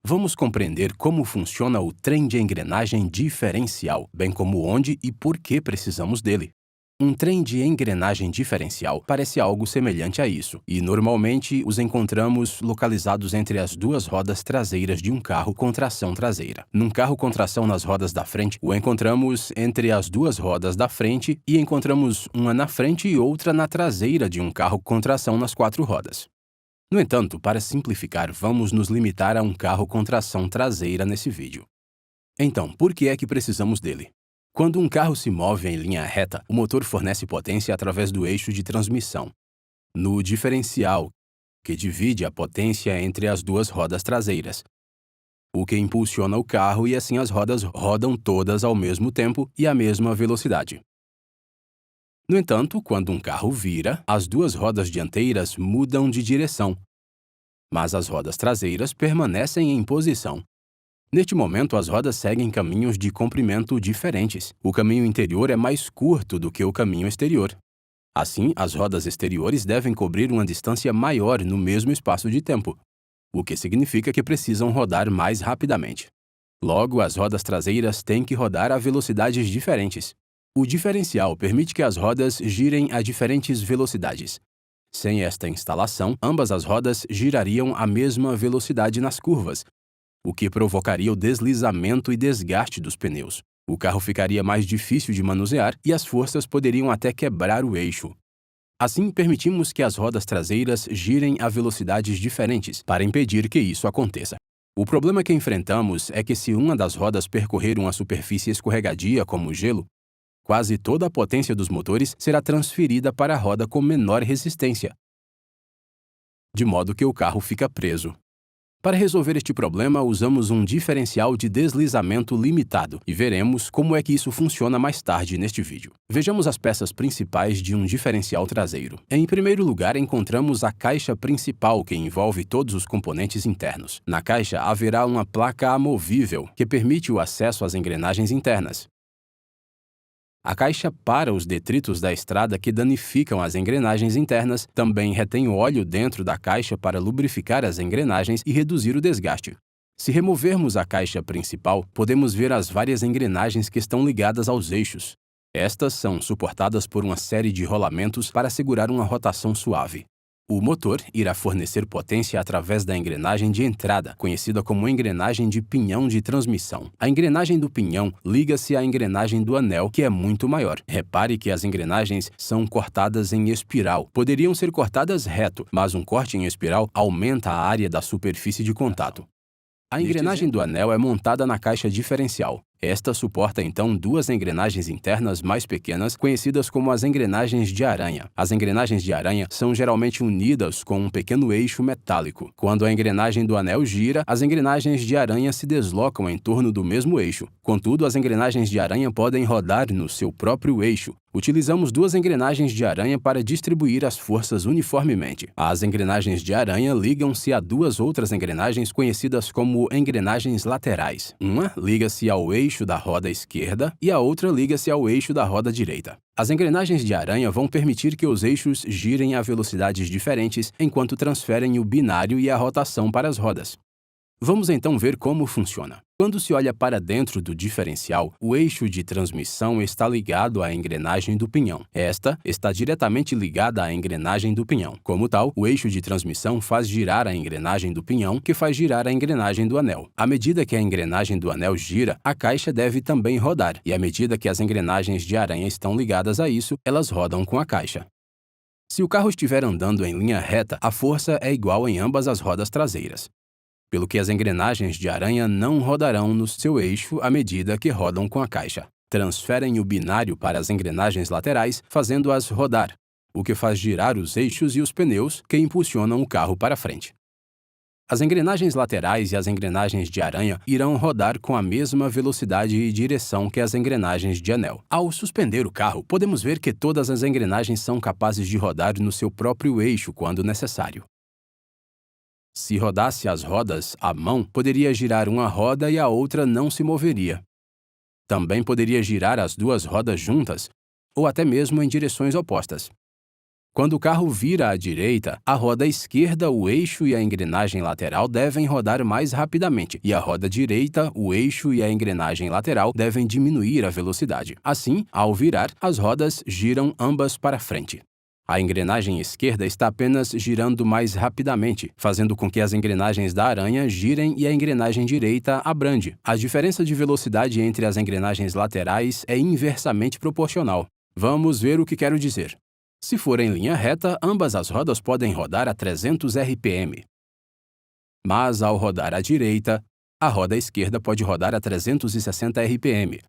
Vamos compreender como funciona o trem de engrenagem diferencial, bem como onde e por que precisamos dele. Um trem de engrenagem diferencial parece algo semelhante a isso, e normalmente os encontramos localizados entre as duas rodas traseiras de um carro com tração traseira. Num carro com tração nas rodas da frente, o encontramos entre as duas rodas da frente e encontramos uma na frente e outra na traseira de um carro com tração nas quatro rodas. No entanto, para simplificar, vamos nos limitar a um carro com tração traseira nesse vídeo. Então, por que é que precisamos dele? Quando um carro se move em linha reta, o motor fornece potência através do eixo de transmissão, no diferencial, que divide a potência entre as duas rodas traseiras, o que impulsiona o carro e assim as rodas rodam todas ao mesmo tempo e à mesma velocidade. No entanto, quando um carro vira, as duas rodas dianteiras mudam de direção, mas as rodas traseiras permanecem em posição. Neste momento, as rodas seguem caminhos de comprimento diferentes. O caminho interior é mais curto do que o caminho exterior. Assim, as rodas exteriores devem cobrir uma distância maior no mesmo espaço de tempo, o que significa que precisam rodar mais rapidamente. Logo, as rodas traseiras têm que rodar a velocidades diferentes. O diferencial permite que as rodas girem a diferentes velocidades. Sem esta instalação, ambas as rodas girariam à mesma velocidade nas curvas, o que provocaria o deslizamento e desgaste dos pneus. O carro ficaria mais difícil de manusear e as forças poderiam até quebrar o eixo. Assim, permitimos que as rodas traseiras girem a velocidades diferentes para impedir que isso aconteça. O problema que enfrentamos é que se uma das rodas percorrer uma superfície escorregadia como o gelo, quase toda a potência dos motores será transferida para a roda com menor resistência, de modo que o carro fica preso. Para resolver este problema, usamos um diferencial de deslizamento limitado e veremos como é que isso funciona mais tarde neste vídeo. Vejamos as peças principais de um diferencial traseiro. Em primeiro lugar, encontramos a caixa principal, que envolve todos os componentes internos. Na caixa haverá uma placa amovível, que permite o acesso às engrenagens internas. A caixa para os detritos da estrada que danificam as engrenagens internas, também retém óleo dentro da caixa para lubrificar as engrenagens e reduzir o desgaste. Se removermos a caixa principal, podemos ver as várias engrenagens que estão ligadas aos eixos. Estas são suportadas por uma série de rolamentos para segurar uma rotação suave. O motor irá fornecer potência através da engrenagem de entrada, conhecida como engrenagem de pinhão de transmissão. A engrenagem do pinhão liga-se à engrenagem do anel, que é muito maior. Repare que as engrenagens são cortadas em espiral. Poderiam ser cortadas reto, mas um corte em espiral aumenta a área da superfície de contato. A engrenagem do anel é montada na caixa diferencial. Esta suporta então duas engrenagens internas mais pequenas, conhecidas como as engrenagens de aranha. As engrenagens de aranha são geralmente unidas com um pequeno eixo metálico. Quando a engrenagem do anel gira, as engrenagens de aranha se deslocam em torno do mesmo eixo. Contudo, as engrenagens de aranha podem rodar no seu próprio eixo. Utilizamos duas engrenagens de aranha para distribuir as forças uniformemente. As engrenagens de aranha ligam-se a duas outras engrenagens conhecidas como engrenagens laterais. Uma liga-se ao eixo da roda esquerda e a outra liga-se ao eixo da roda direita. As engrenagens de aranha vão permitir que os eixos girem a velocidades diferentes enquanto transferem o binário e a rotação para as rodas. Vamos então ver como funciona. Quando se olha para dentro do diferencial, o eixo de transmissão está ligado à engrenagem do pinhão. Esta está diretamente ligada à engrenagem do pinhão. Como tal, o eixo de transmissão faz girar a engrenagem do pinhão, que faz girar a engrenagem do anel. À medida que a engrenagem do anel gira, a caixa deve também rodar, e à medida que as engrenagens de aranha estão ligadas a isso, elas rodam com a caixa. Se o carro estiver andando em linha reta, a força é igual em ambas as rodas traseiras, pelo que as engrenagens de aranha não rodarão no seu eixo à medida que rodam com a caixa. Transferem o binário para as engrenagens laterais, fazendo-as rodar, o que faz girar os eixos e os pneus que impulsionam o carro para frente. As engrenagens laterais e as engrenagens de aranha irão rodar com a mesma velocidade e direção que as engrenagens de anel. Ao suspender o carro, podemos ver que todas as engrenagens são capazes de rodar no seu próprio eixo quando necessário. Se rodasse as rodas à mão, poderia girar uma roda e a outra não se moveria. Também poderia girar as duas rodas juntas, ou até mesmo em direções opostas. Quando o carro vira à direita, a roda esquerda, o eixo e a engrenagem lateral devem rodar mais rapidamente, e a roda direita, o eixo e a engrenagem lateral devem diminuir a velocidade. Assim, ao virar, as rodas giram ambas para frente. A engrenagem esquerda está apenas girando mais rapidamente, fazendo com que as engrenagens da aranha girem e a engrenagem direita abrande. A diferença de velocidade entre as engrenagens laterais é inversamente proporcional. Vamos ver o que quero dizer. Se for em linha reta, ambas as rodas podem rodar a 300 RPM. Mas, ao rodar à direita, a roda esquerda pode rodar a 360 RPM,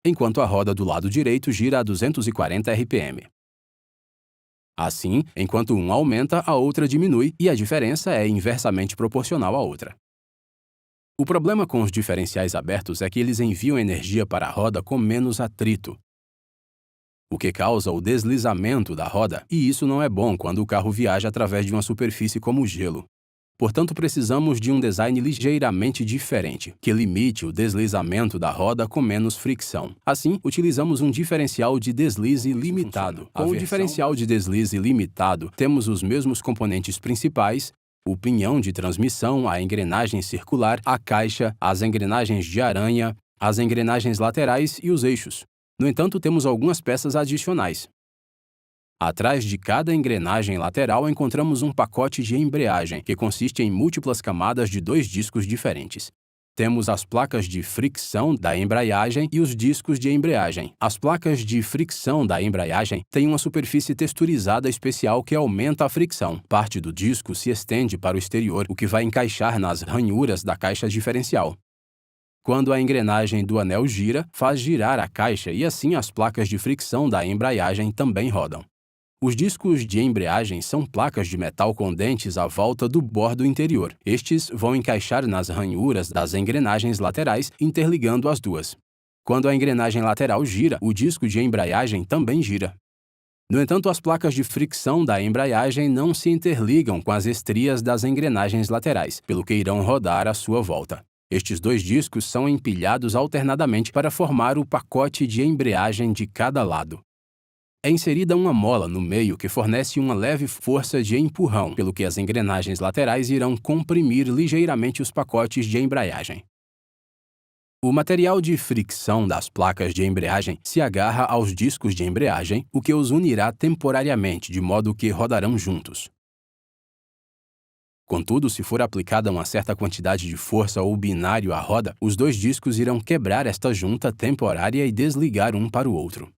enquanto a roda do lado direito gira a 240 RPM. Assim, enquanto uma aumenta, a outra diminui e a diferença é inversamente proporcional à outra. O problema com os diferenciais abertos é que eles enviam energia para a roda com menos atrito, o que causa o deslizamento da roda, e isso não é bom quando o carro viaja através de uma superfície como o gelo. Portanto, precisamos de um design ligeiramente diferente, que limite o deslizamento da roda com menos fricção. Assim, utilizamos um diferencial de deslize limitado. Com o diferencial de deslize limitado, temos os mesmos componentes principais: o pinhão de transmissão, a engrenagem circular, a caixa, as engrenagens de aranha, as engrenagens laterais e os eixos. No entanto, temos algumas peças adicionais. Atrás de cada engrenagem lateral encontramos um pacote de embreagem, que consiste em múltiplas camadas de 2 discos diferentes. Temos as placas de fricção da embreagem e os discos de embreagem. As placas de fricção da embreagem têm uma superfície texturizada especial que aumenta a fricção. Parte do disco se estende para o exterior, o que vai encaixar nas ranhuras da caixa diferencial. Quando a engrenagem do anel gira, faz girar a caixa e assim as placas de fricção da embreagem também rodam. Os discos de embreagem são placas de metal com dentes à volta do bordo interior. Estes vão encaixar nas ranhuras das engrenagens laterais, interligando as duas. Quando a engrenagem lateral gira, o disco de embreagem também gira. No entanto, as placas de fricção da embreagem não se interligam com as estrias das engrenagens laterais, pelo que irão rodar à sua volta. Estes 2 discos são empilhados alternadamente para formar o pacote de embreagem de cada lado. É inserida uma mola no meio que fornece uma leve força de empurrão, pelo que as engrenagens laterais irão comprimir ligeiramente os pacotes de embreagem. O material de fricção das placas de embreagem se agarra aos discos de embreagem, o que os unirá temporariamente, de modo que rodarão juntos. Contudo, se for aplicada uma certa quantidade de força ou binário à roda, os 2 discos irão quebrar esta junta temporária e desligar um para o outro.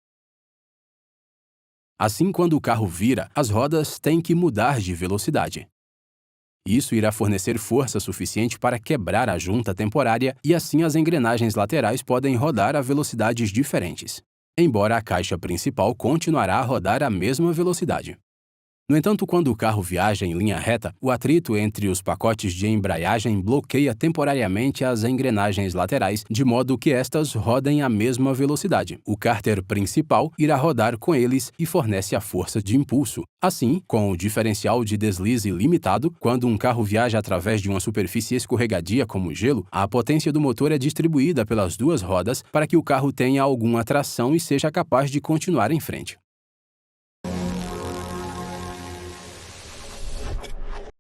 Assim, quando o carro vira, as rodas têm que mudar de velocidade. Isso irá fornecer força suficiente para quebrar a junta temporária e assim as engrenagens laterais podem rodar a velocidades diferentes, embora a caixa principal continuará a rodar à mesma velocidade. No entanto, quando o carro viaja em linha reta, o atrito entre os pacotes de embreagem bloqueia temporariamente as engrenagens laterais, de modo que estas rodem à mesma velocidade. O cárter principal irá rodar com eles e fornece a força de impulso. Assim, com o diferencial de deslize limitado, quando um carro viaja através de uma superfície escorregadia como gelo, a potência do motor é distribuída pelas 2 rodas para que o carro tenha alguma tração e seja capaz de continuar em frente.